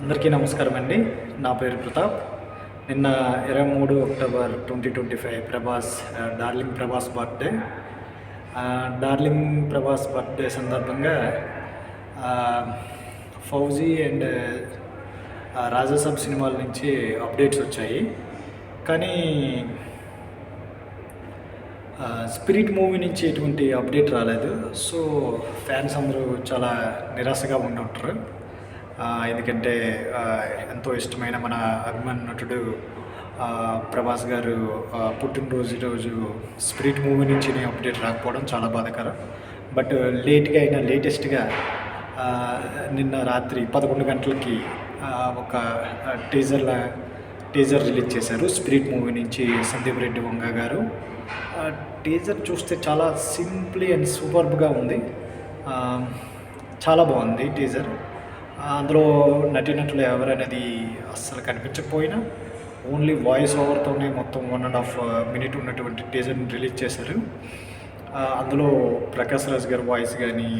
అందరికీ నమస్కారం అండి. నా పేరు ప్రతాప్. నిన్న 23 October 2025 darling Prabhas birthday. Darling Prabhas birthday సందర్భంగా ఫౌజీ అండ్ రాజాసాబ్ సినిమాల నుంచి అప్డేట్స్ వచ్చాయి. కానీ స్పిరిట్ మూవీ నుంచి ఎటువంటి అప్డేట్ రాలేదు. సో ఫ్యాన్స్ అందరూ చాలా నిరాశగా ఉండి ఉంటారు. ఎందుకంటే ఎంతో ఇష్టమైన మన అభిమాన నటుడు ప్రభాస్ గారు పుట్టినరోజు స్పిరిట్ మూవీ నుంచి అప్డేట్ రాకపోవడం చాలా బాధాకరం. బట్ లేటెస్ట్గా నిన్న రాత్రి 11 గంటలకి ఒక టీజర్ రిలీజ్ చేశారు స్పిరిట్ మూవీ నుంచి సందీప్ రెడ్డి వంగ గారు. టీజర్ చూస్తే చాలా సింప్లీ అండ్ సూపర్బ్గా ఉంది. చాలా బాగుంది టీజర్. అందులో నటీనటులు ఎవరనేది అస్సలు కనిపించకపోయినా ఓన్లీ వాయిస్ ఓవర్తోనే మొత్తం 1.5 మినిట్ ఉన్నటువంటి టీజర్ని రిలీజ్ చేశారు. అందులో ప్రకాష్ రాజ్ గారి వాయిస్ కానీ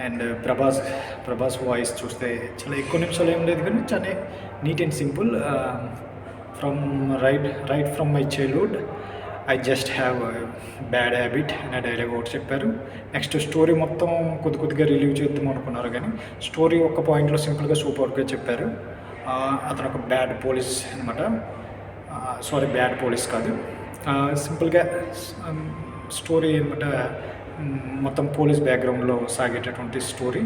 అండ్ ప్రభాస్ వాయిస్ చూస్తే చాలా ఎక్కువ నిమిషాలు ఏం లేదు, కానీ చాలా neat and simple. Right from my childhood I just have bad habit అనే డైలాగ్ ఒకటి చెప్పారు. నెక్స్ట్ స్టోరీ మొత్తం కొద్దిగా రిలీవ్ చేద్దాం అనుకున్నారు, కానీ స్టోరీ ఒక్క పాయింట్లో సింపుల్గా సూపర్గా చెప్పారు. అతను ఒక బ్యాడ్ పోలీస్ అనమాట. బ్యాడ్ పోలీస్ కాదు, సింపుల్గా స్టోరీ అనమాట. మొత్తం పోలీస్ బ్యాక్గ్రౌండ్లో సాగేటటువంటి స్టోరీ.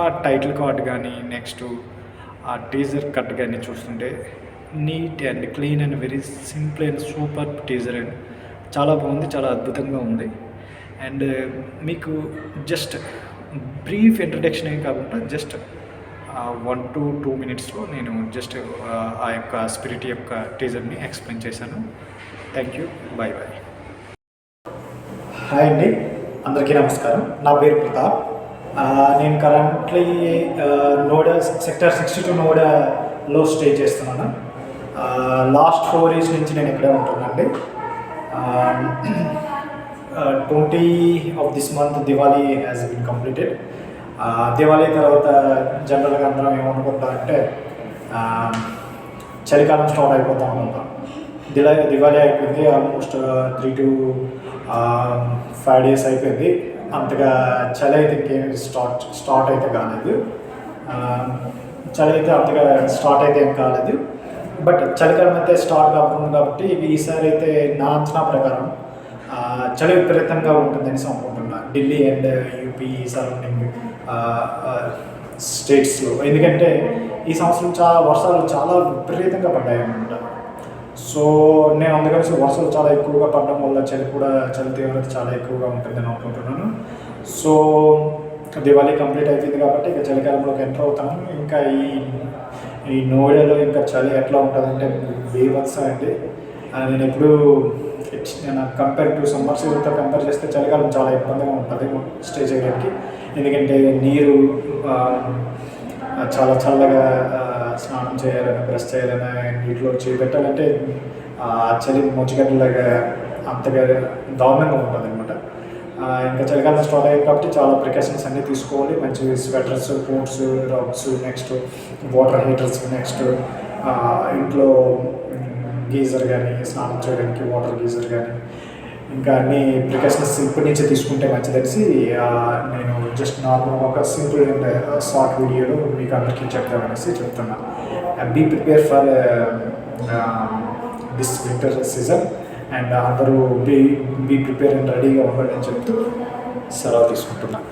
ఆ టైటిల్ కార్డ్ కానీ నెక్స్ట్ ఆ టీజర్ కట్ కానీ చూస్తుంటే neat and clean and very simple and super teaser and చాలా బాగుంది, చాలా అద్భుతంగా ఉంది. అండ్ మీకు జస్ట్ బ్రీఫ్ ఇంట్రడక్షన్ ఏం కాకుండా జస్ట్ 1 to 2 మినిట్స్లో నేను జస్ట్ ఆ యొక్క స్పిరిట్ యొక్క టీజర్ని ఎక్స్ప్లెయిన్ చేశాను. Thank you, bye. హాయ్ అండి, అందరికీ నమస్కారం. నా పేరు ప్రతాప్. నేను కరెంట్లీ నోయిడా సెక్టర్ 62 నోయిడాలో స్టే చేస్తున్నాను. లాస్ట్ 4 years నుంచి నేను ఇక్కడే ఉంటున్నానండి. 20 of this month Diwali has been completed. Diwali తర్వాత జనరల్గా అందరం ఏమనుకుంటామంటే చలికాలం స్టార్ట్ అయిపోతాం అనుకుంటాం. దివాళీ అయిపోయింది, ఆల్మోస్ట్ 3 to 5 days అయిపోయింది. అంతగా చలి అయితే ఇంకేం స్టార్ట్ అయితే కాలేదు. చలి అయితే అంతగా స్టార్ట్ అయితే ఏం కాలేదు. బట్ చలికాలం అయితే స్టార్ట్ కాకుండా కాబట్టి ఈసారి అయితే నా అంచనా ప్రకారం చలి విపరీతంగా ఉంటుందని అనుకుంటున్నా ఢిల్లీ అండ్ యూపీ సరౌండింగ్ స్టేట్స్లో. ఎందుకంటే ఈ సంవత్సరం వర్షాలు చాలా విపరీతంగా పడ్డాయి అన్నమాట. సో నేను అందుకని వర్షాలు చాలా ఎక్కువగా పడడం వల్ల చలి తీవ్రత చాలా ఎక్కువగా ఉంటుందని అనుకుంటున్నాను. సో దివాళీ కంప్లీట్ అయిపోయింది కాబట్టి ఇక చలికాలంలోకి ఎంటర్ అవుతాను. ఇంకా ఈ నోయిడాలో ఇంకా చలి ఎట్లా ఉంటుందంటే బీభత్సం అండి. నేను ఎప్పుడు కంపేర్ టు సమ్మర్ సీజన్తో కంపేర్ చేస్తే చలికాలం చాలా ఇబ్బందిగా ఉంటుంది స్టే చేయడానికి. ఎందుకంటే నీరు చాలా చల్లగా స్నానం చేయాలని, బ్రష్ చేయాలని, నీటిలో చేపెట్టాలంటే చలి మొచ్చిగడ్డలాగా అంతగా దారుణంగా ఉంటుంది అనమాట. ఇంకా చలికాలం స్టార్ట్ అయ్యింది కాబట్టి చాలా ప్రికాషన్స్ అన్నీ తీసుకోవాలి. మంచి sweaters, coats, rugs, next water heaters, next ఇంట్లో గీజర్ కానీ స్నానం చేయడానికి వాటర్ గీజర్ కానీ ఇంకా అన్ని ప్రికాషన్స్ ఇప్పటి నుంచే తీసుకుంటే మంచిదనేసి నేను జస్ట్ నార్మల్ ఒక సింపుల్ అండ్ షార్ట్ వీడియోలో మీకు అందరికీ చెప్తామనేసి చెప్తున్నా. Be prepare for this winter season and అందరూ బీ ప్రిపేర్ అండ్ రెడీగా ఉండండి అని చెప్తూ సెలవు తీసుకుంటున్నాను.